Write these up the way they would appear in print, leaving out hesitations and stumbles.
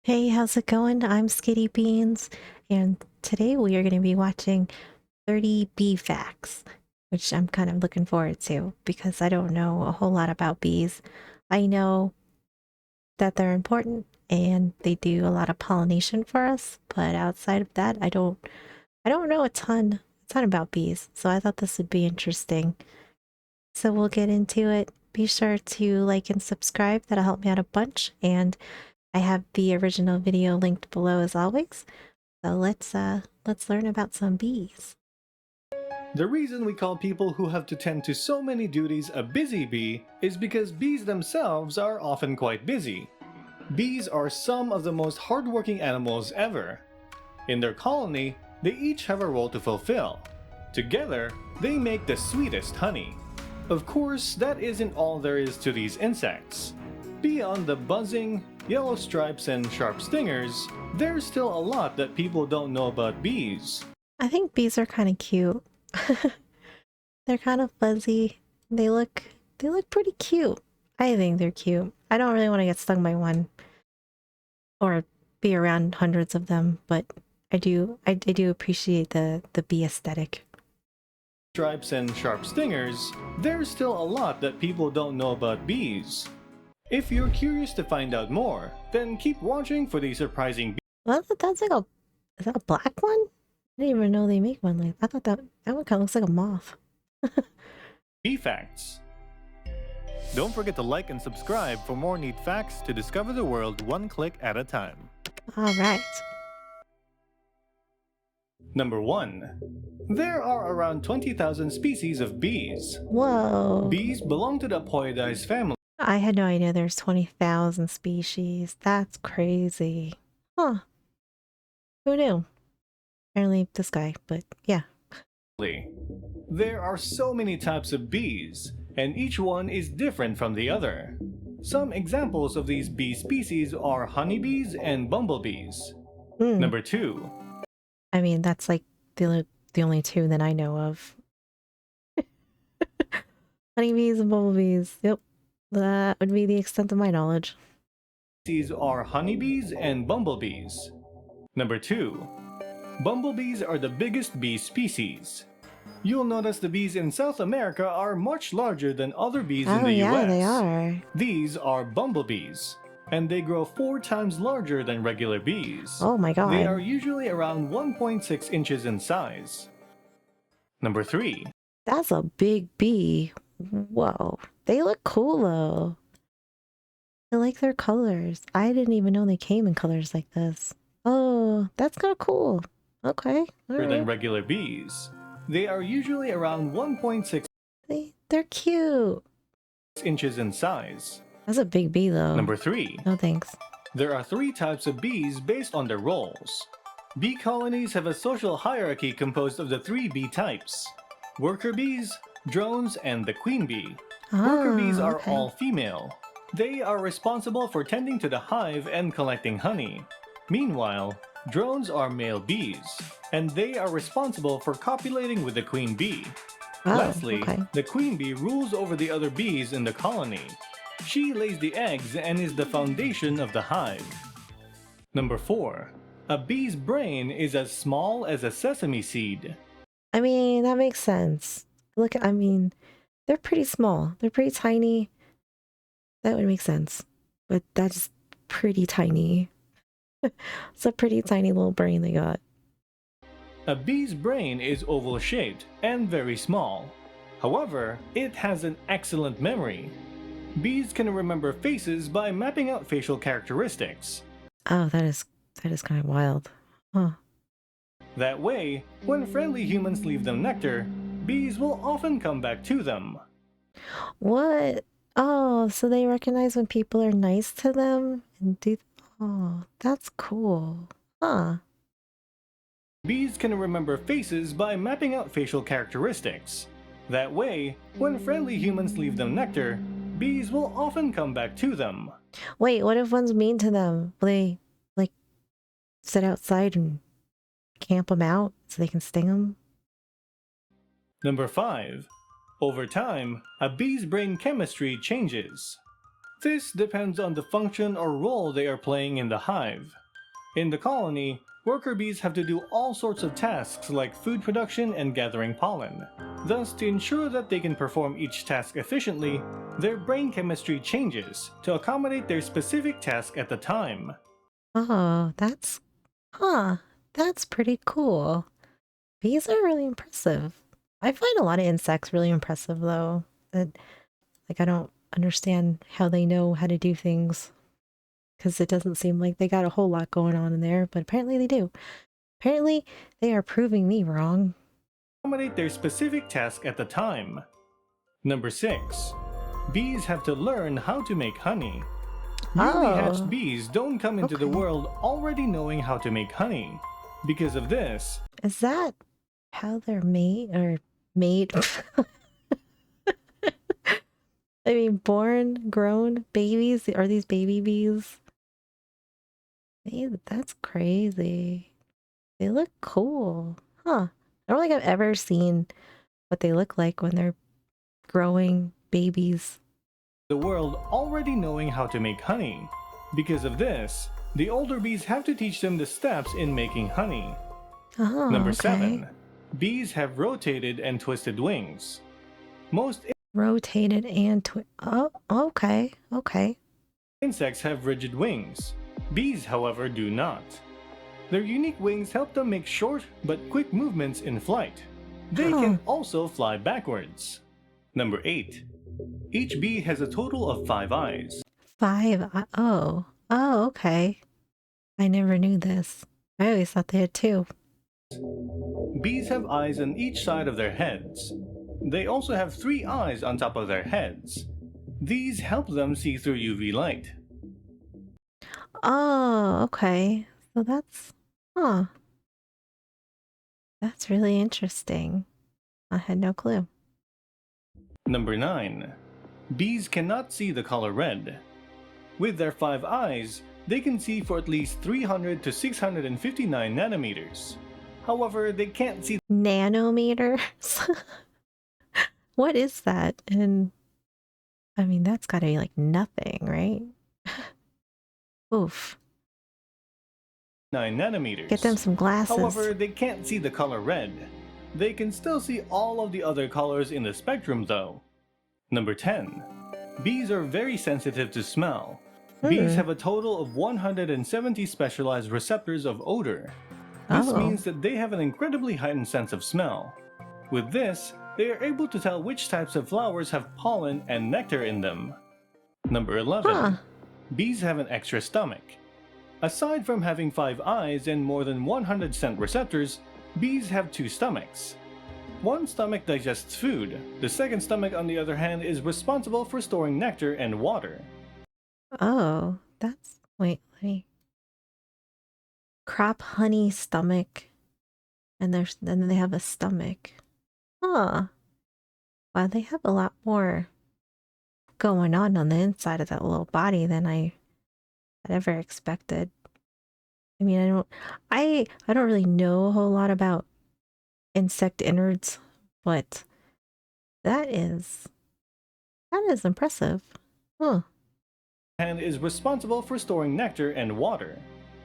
Hey, how's it going? I'm Skitty Beans, and today we are going to be watching 30 bee facts, which I'm kind of looking forward to because I don't know a whole lot about bees. I know that they're important and they do a lot of pollination for us, but outside of that, I don't know a ton about bees. So I thought this would be interesting. So we'll get into it. Be sure to like and subscribe. That'll help me out a bunch, and I have the original video linked below as always. So let's learn about some bees. The reason we call people who have to tend to so many duties a busy bee is because bees themselves are often quite busy. Bees are some of the most hardworking animals ever. In their colony, they each have a role to fulfill. Together, they make the sweetest honey. Of course, that isn't all there is to these insects. Beyond the buzzing, yellow stripes, and sharp stingers, there's still a lot that people don't know about bees. I think bees are kind of cute. They're kind of fuzzy. They look pretty cute. I think they're cute. I don't really want to get stung by one or be around hundreds of them, but I do appreciate the bee aesthetic. Stripes and sharp stingers, there's still a lot that people don't know about bees. If you're curious to find out more, then keep watching for these surprising Well, that's like a is that a black one? I didn't even know they make one like I thought that one kind of looks like a moth. bee facts. Don't forget to like and subscribe for more neat facts to discover the world one click at a time. All right. Number 1. There are around 20,000 species of bees. Whoa. Bees belong to the Apoidae family. I had no idea there's 20,000 species. That's crazy. Huh. Who knew? Apparently this guy, but yeah. There are so many types of bees, and each one is different from the other. Some examples of these bee species are honeybees and bumblebees. Hmm. Number 2. I mean, that's like the only two that I know of. Honeybees and bumblebees. Yep. That would be the extent of my knowledge. These are honeybees and bumblebees. Number 2. Bumblebees are the biggest bee species. You'll notice the bees in South America are much larger than other bees in Oh the yeah, US. they are. These are bumblebees, and they grow 4 times larger than regular bees. Oh my god. They are usually around 1.6 inches in size. Number 3. That's a big bee. Whoa. They look cool though. I like their colors. I didn't even know they came in colors like this. Oh, that's kind of cool. Okay. All Than right. regular bees. They are usually around 1.6 They're cute. inches in size. That's a big bee though. Number 3. No thanks. There are 3 types of bees based on their roles. Bee colonies have a social hierarchy composed of the 3 bee types: worker bees, drones, and the queen bee. Worker bees are okay. all female. They are responsible for tending to the hive and collecting honey. Meanwhile, drones are male bees, and they are responsible for copulating with the queen bee. Oh, Lastly, okay. the queen bee rules over the other bees in the colony. She lays the eggs and is the foundation of the hive. Number 4. A bee's brain is as small as a sesame seed. I mean, that makes sense. Look, I mean, they're pretty small. They're pretty tiny. That would make sense. But that's pretty tiny. It's a pretty tiny little brain they got. A bee's brain is oval-shaped and very small. However, it has an excellent memory. Bees can remember faces by mapping out facial characteristics. Oh, that is kind of wild. Huh. That way, when friendly humans leave them nectar, bees will often come back to them. What? Oh, so they recognize when people are nice to them and do. Oh, that's cool. Huh. Bees can remember faces by mapping out facial characteristics. That way, when friendly humans leave them nectar, bees will often come back to them. Wait, what if one's mean to them? Will they, like, sit outside and camp them out so they can sting them? Number 5. Over time, a bee's brain chemistry changes. This depends on the function or role they are playing in the hive. In the colony, worker bees have to do all sorts of tasks like food production and gathering pollen. Thus, to ensure that they can perform each task efficiently, their brain chemistry changes to accommodate their specific task at the time. Oh, that's pretty cool. Bees are really impressive. I find a lot of insects really impressive though. That like I don't understand how they know how to do things because it doesn't seem like they got a whole lot going on in there, but apparently they do. Apparently they are proving me wrong. Accommodate their specific task at the time. Number 6. Bees have to learn how to make honey. Newly hatched bees don't come into the Okay. world already knowing how to make honey. Because of this, Is that how they're made? I mean, born, grown babies? Are these baby bees? That's crazy. They look cool. Huh. I don't think I've ever seen what they look like when they're growing babies. the world already knowing how to make honey. Because of this, the older bees have to teach them the steps in making honey. Oh, Number okay. 7. Bees have rotated and twisted wings. Most Rotated and oh, okay. Okay. insects have rigid wings. Bees, however, do not. Their unique wings help them make short but quick movements in flight. They can also fly backwards. Number 8. Each bee has a total of 5 eyes. 5. Oh. Oh, okay. I never knew this. I always thought they had 2. Bees have eyes on each side of their heads. They also have 3 eyes on top of their heads. These help them see through UV light. Oh, okay. So that's really interesting. I had no clue. Number 9. Bees cannot see the color red. With their 5 eyes, they can see for at least 300 to 659 nanometers. However, they can't see Nanometers? What is that? And I mean, that's gotta be like nothing, right? Oof. 9 nanometers. Get them some glasses. However, they can't see the color red. They can still see all of the other colors in the spectrum though. Number 10. Bees are very sensitive to smell. Bees have a total of 170 specialized receptors of odor. This means that they have an incredibly heightened sense of smell. With this, they are able to tell which types of flowers have pollen and nectar in them. Number 11. Bees have an extra stomach. Aside from having 5 eyes and more than 100 scent receptors, bees have 2 stomachs. One stomach digests food. The second stomach, on the other hand, is responsible for storing nectar and water. Oh, that's wait, let me crop honey stomach. And then they have a stomach. Huh. Wow, they have a lot more going on the inside of that little body than I had ever expected. I mean, I don't really know a whole lot about insect innards, but that is impressive. Huh. And is responsible for storing nectar and water.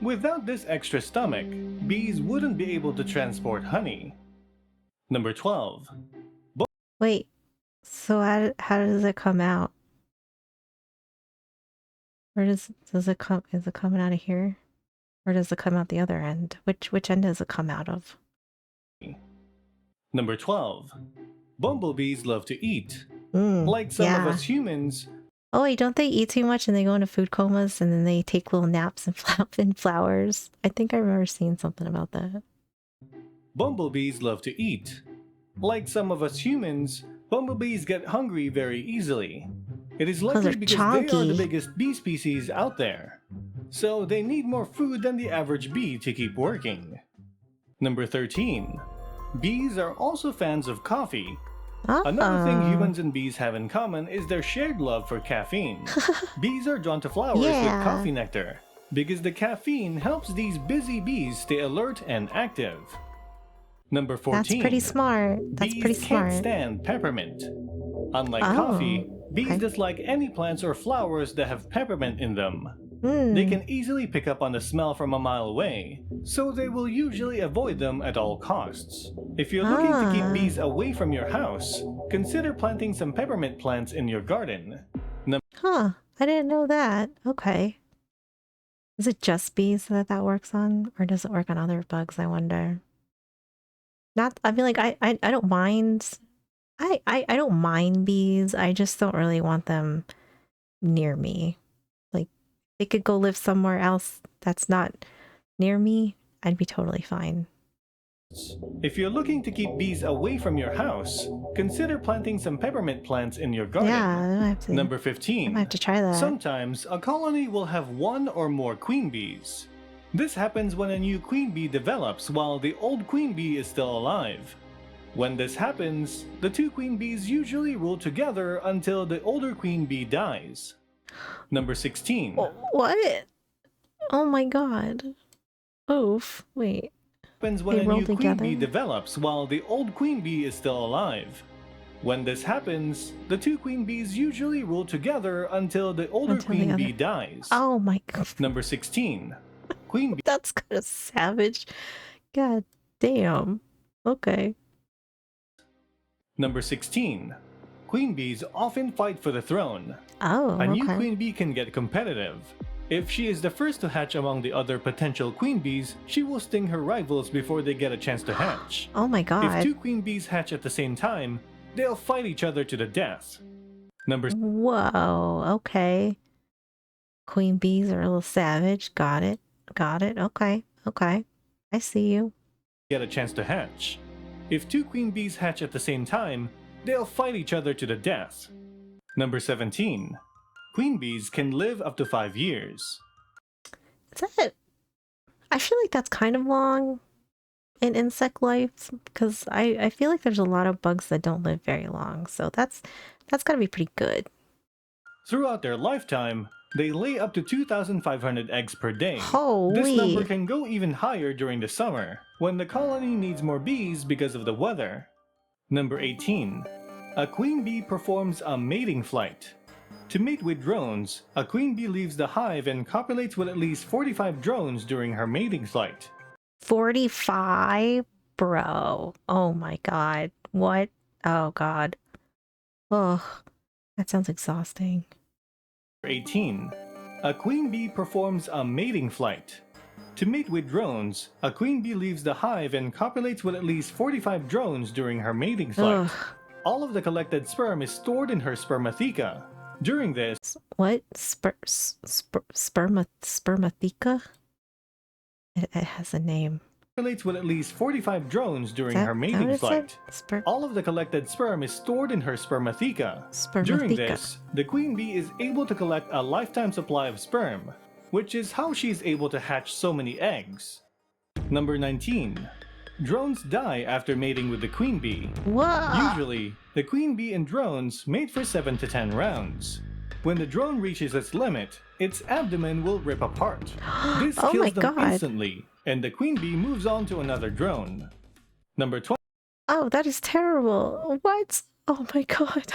Without this extra stomach, bees wouldn't be able to transport honey. Number 12. Wait, so how does it come out? Where does it come? Is it coming out of here? Or does it come out the other end? Which end does it come out of? Number 12. Bumblebees love to eat. Mm, Like some yeah. of us humans, Oh wait, don't they eat too much and they go into food comas and then they take little naps in flowers? I think I remember seeing something about that. bumblebees love to eat. Like some of us humans, bumblebees get hungry very easily. It is likely they're because they are the chunky. biggest bee species out there. So they need more food than the average bee to keep working. Number 13. Bees are also fans of coffee. Another thing humans and bees have in common is their shared love for caffeine. Bees are drawn to flowers with Yeah. coffee nectar because the caffeine helps these busy bees stay alert and active. Number 14. That's pretty smart. That's Bees pretty can't smart. stand peppermint. Unlike Oh. coffee, Bees Okay. dislike any plants or flowers that have peppermint in them. Hmm. They can easily pick up on the smell from a mile away, so they will usually avoid them at all costs. If you're looking to keep Ah. bees away from your house, consider planting some peppermint plants in your garden. Huh. I didn't know that. Okay. Is it just bees that that works on? Or does it work on other bugs, I wonder? Not, I mean, like, I don't mind. I don't mind bees. I just don't really want them near me. Like, they could go live somewhere else that's not near me. I'd be totally fine. If you're looking to keep bees away from your house, consider planting some peppermint plants in your garden. Yeah, I might have to. Number I 15. might have to try that. Sometimes a colony will have one or more queen bees. This happens when a new queen bee develops while the old queen bee is still alive. When this happens, the two queen bees usually rule together until the older queen bee dies. Number 16. What? Oh my god. Oof. Wait. Happens when They a roll new queen together? bee develops while the old queen bee is still alive. When this happens, the two queen bees usually rule together until the older Until the queen other- bee dies. Oh my god. Number 16. Queen bee That's kind of savage. God damn. Okay. Number 16. Queen bees often fight for the throne. Oh, A new okay. queen bee can get competitive. If she is the first to hatch among the other potential queen bees, she will sting her rivals before they get a chance to hatch. Oh my If god. two queen bees hatch at the same time, they'll fight each other to the death. Number Whoa. Okay. Queen bees are a little savage. Got it. Got it. Okay. Okay. I see you. get a chance to hatch. If two queen bees hatch at the same time, they'll fight each other to the death. Number 17. Queen bees can live up to 5 years. Is that? I feel like that's kind of long in insect life because I feel like there's a lot of bugs that don't live very long. So that's gotta be pretty good. Throughout their lifetime, they lay up to 2,500 eggs per day. This Holy. number can go even higher during the summer, when the colony needs more bees because of the weather. Number 18. A queen bee performs a mating flight. To mate with drones, a queen bee leaves the hive and copulates with at least 45 drones during her mating flight. 45? Bro. Oh my god. What? Oh god. Ugh. That sounds exhausting. 18. A queen bee performs a mating flight. To mate with drones, a queen bee leaves the hive and copulates with at least 45 drones during her mating flight. Ugh. All of the collected sperm is stored in her spermatheca. During this, What? Spermatheca? It has a name. copulates with at least 45 drones during Is that her what mating it flight. said? All of the collected sperm is stored in her spermatheca. During Spermatheca. this, the queen bee is able to collect a lifetime supply of sperm, which is how she is able to hatch so many eggs. Number 19. Drones die after mating with the queen bee. Whoa! Usually, the queen bee and drones mate for 7 to 10 rounds. When the drone reaches its limit, its abdomen will rip apart. This Oh kills my them God. instantly, and the queen bee moves on to another drone. Number 20. Oh, that is terrible. What? Oh my god.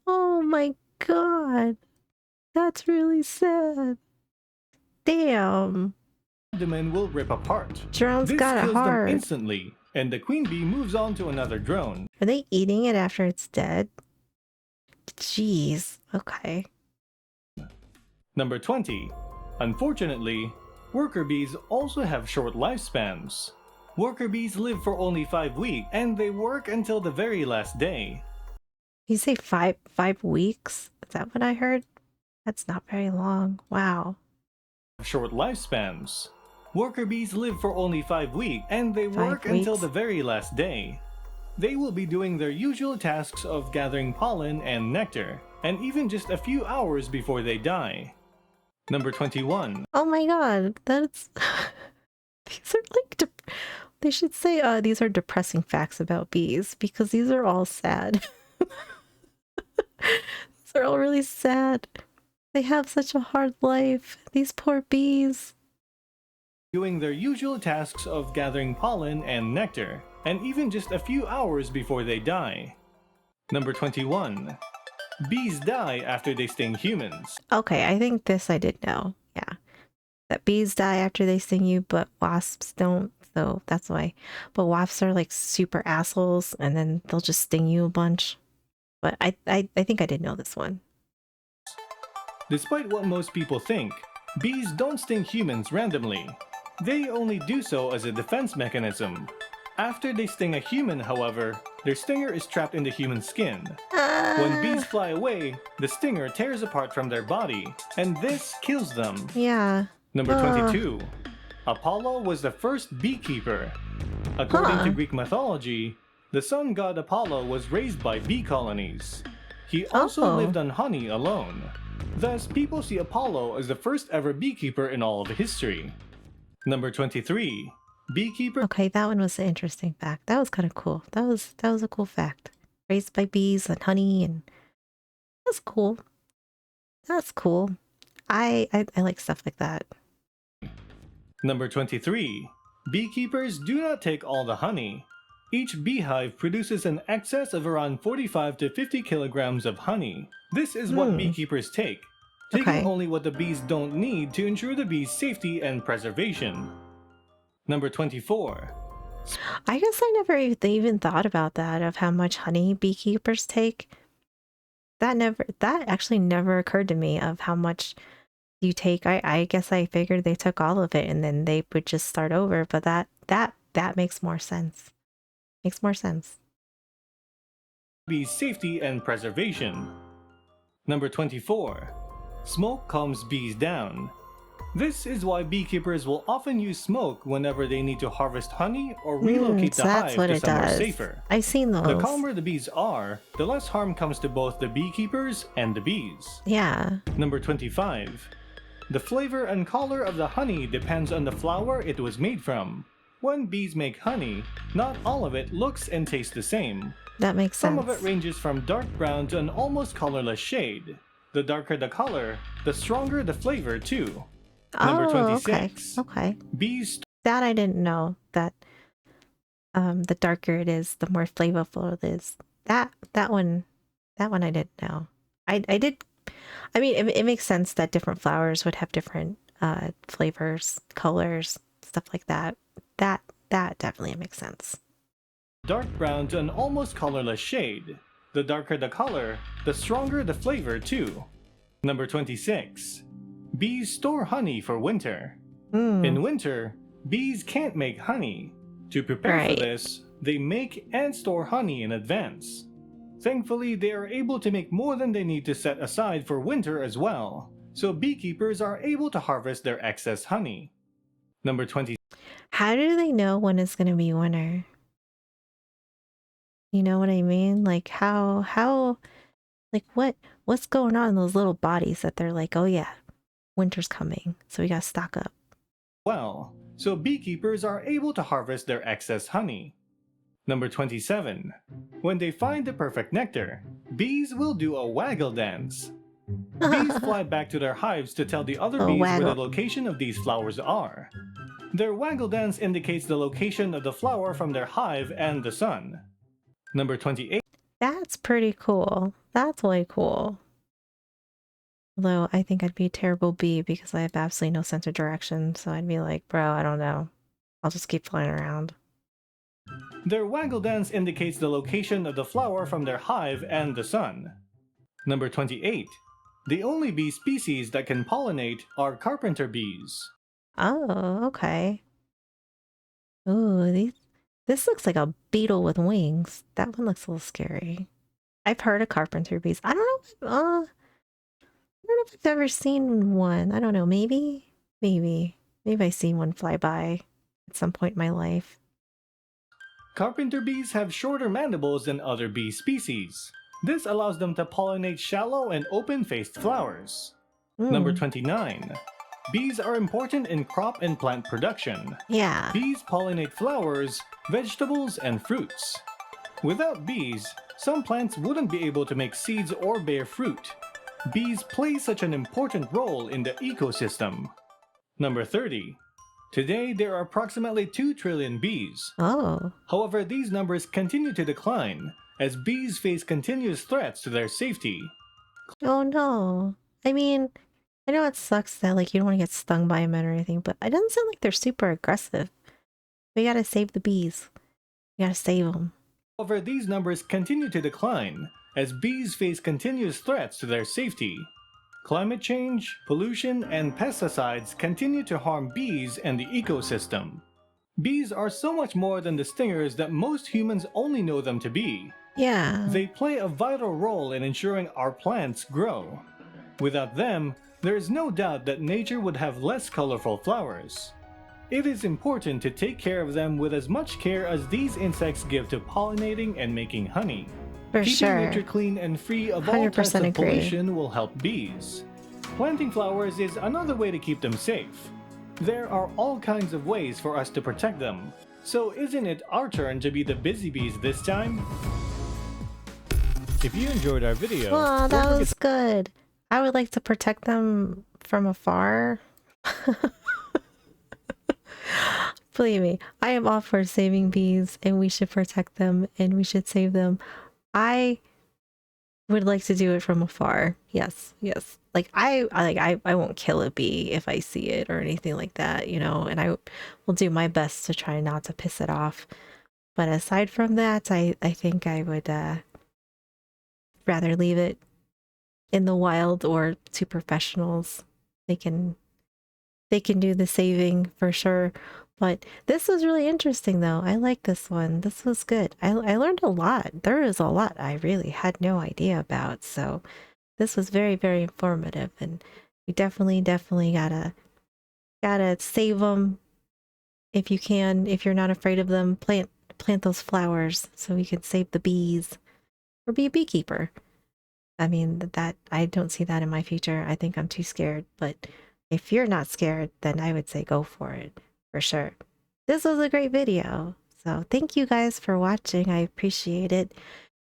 Oh my god. That's really sad. Damn. Abdomen will rip apart. Drones This got it kills them hard. instantly, and the queen bee moves on to another drone. Are they eating it after it's dead? Jeez. Okay. Number 20. Unfortunately, worker bees also have short lifespans. Worker bees live for only 5 weeks, and they work until the very last day. You say five weeks? Is that what I heard? That's not very long. Wow. Short lifespans. Worker bees live for only 5 weeks, and they 5 work until weeks? the very last day. They will be doing their usual tasks of gathering pollen and nectar, and even just a few hours before they die. Number 21. Oh my god. That's these are like they should say these are depressing facts about bees because these are all sad. These are all really sad. They have such a hard life. These poor bees. Doing their usual tasks of gathering pollen and nectar, and even just a few hours before they die. Number 21. Bees die after they sting humans. Okay, I think this I did know. Yeah. That bees die after they sting you, but wasps don't. So that's why. But wasps are like super assholes and then they'll just sting you a bunch. But I think I did know this one. Despite what most people think, bees don't sting humans randomly. They only do so as a defense mechanism. After they sting a human, however, their stinger is trapped in the human skin. When bees fly away, the stinger tears apart from their body, and this kills them. Yeah. Number 22. Apollo was the first beekeeper. According to Greek mythology, the sun god Apollo was raised by bee colonies. He also lived on honey alone. Thus, people see Apollo as the first ever beekeeper in all of history. Number 23. Beekeeper. Okay, that one was an interesting fact. That was kind of cool. That was a cool fact. Raised by bees and honey, and that's cool. That's cool. I like stuff like that. Number 23. Beekeepers do not take all the honey. Each beehive produces an excess of around 45 to 50 kilograms of honey. This is what beekeepers take, taking only what the bees don't need to ensure the bees' safety and preservation. Number 24. I guess I never even thought about that, of how much honey beekeepers take. That actually never occurred to me, of how much you take. I guess I figured they took all of it and then they would just start over, but that makes more sense. Makes more sense. Bees' safety and preservation. Number 24. Smoke calms bees down. This is why beekeepers will often use smoke whenever they need to harvest honey or relocate the hive to somewhere safer. I've seen those. The calmer the bees are, the less harm comes to both the beekeepers and the bees. Yeah. Number 25. The flavor and color of the honey depends on the flower it was made from. When bees make honey, not all of it looks and tastes the same. That makes sense. Some of it ranges from dark brown to an almost colorless shade. The darker the color, the stronger the flavor too. Number 26. Okay. Bees. That I didn't know, that the darker it is, the more flavorful it is. That one I didn't know. I mean, it makes sense that different flowers would have different flavors, colors, stuff like that. That definitely makes sense. Dark brown to an almost colorless shade. The darker the color, the stronger the flavor too. Number 26. Bees store honey for winter. In winter, bees can't make honey. To prepare for this, they make and store honey in advance. Thankfully, they are able to make more than they need to set aside for winter as well, so beekeepers are able to harvest their excess honey. Number 20. How do they know when it's going to be winter? You know what I mean? Like how like what's going on in those little bodies that they're like, oh yeah, winter's coming, so we gotta stock up. Well, so beekeepers are able to harvest their excess honey. Number 27. When they find the perfect nectar, bees will do a waggle dance. Bees fly back to their hives to tell the other bees where the location of these flowers are. Their waggle dance indicates the location of the flower from their hive and the sun. Number 28. That's pretty cool. That's way cool. Although I think I'd be a terrible bee because I have absolutely no sense of direction, so I'd be like, bro, I don't know. I'll just keep flying around. Their waggle dance indicates the location of the flower from their hive and the sun. Number 28. The only bee species that can pollinate are carpenter bees. Oh, okay. Ooh, this looks like a beetle with wings. That one looks a little scary. I've heard of carpenter bees. I don't know if I've ever seen one. I don't know. Maybe I've seen one fly by at some point in my life. Carpenter bees have shorter mandibles than other bee species. This allows them to pollinate shallow and open-faced flowers. Number 29. Bees are important in crop and plant production. Yeah. Bees pollinate flowers, vegetables, and fruits. Without bees, some plants wouldn't be able to make seeds or bear fruit. Bees play such an important role in the ecosystem. Number 30. Today, there are approximately 2 trillion bees. Oh. However, these numbers continue to decline, as bees face continuous threats to their safety. Oh no. I mean, I know it sucks that like you don't want to get stung by them or anything, but it doesn't sound like they're super aggressive. We gotta save the bees. We gotta save them. However, these numbers continue to decline as bees face continuous threats to their safety. Climate change, pollution, and pesticides continue to harm bees and the ecosystem. Bees are so much more than the stingers that most humans only know them to be. Yeah. They play a vital role in ensuring our plants grow. Without them, there is no doubt that nature would have less colorful flowers. It is important to take care of them with as much care as these insects give to pollinating and making honey. For Keeping sure. nature clean and free of all types 100% of agree. pollution will help bees. Planting flowers is another way to keep them safe. There are all kinds of ways for us to protect them. So isn't it our turn to be the busy bees this time? If you enjoyed our video, Well, don't that forget was good. I would like to protect them from afar. Believe me, I am all for saving bees and we should protect them and we should save them. I would like to do it from afar. Yes, yes. Like I won't kill a bee if I see it or anything like that, you know, and I will do my best to try not to piss it off. But aside from that, I think I would rather leave it in the wild or to professionals. They can do the saving for sure. But this was really interesting though. I like this one. This was good. I learned a lot. There is a lot I really had no idea about. So this was very, very informative, and we definitely gotta save them if you can. If you're not afraid of them, plant those flowers so we can save the bees, or be a beekeeper. I mean, that I don't see that in my future. I think I'm too scared. But if you're not scared, then I would say go for it for sure. This was a great video. So thank you guys for watching. I appreciate it.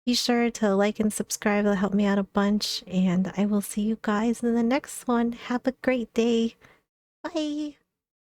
Be sure to like and subscribe. That'll help me out a bunch. And I will see you guys in the next one. Have a great day. Bye.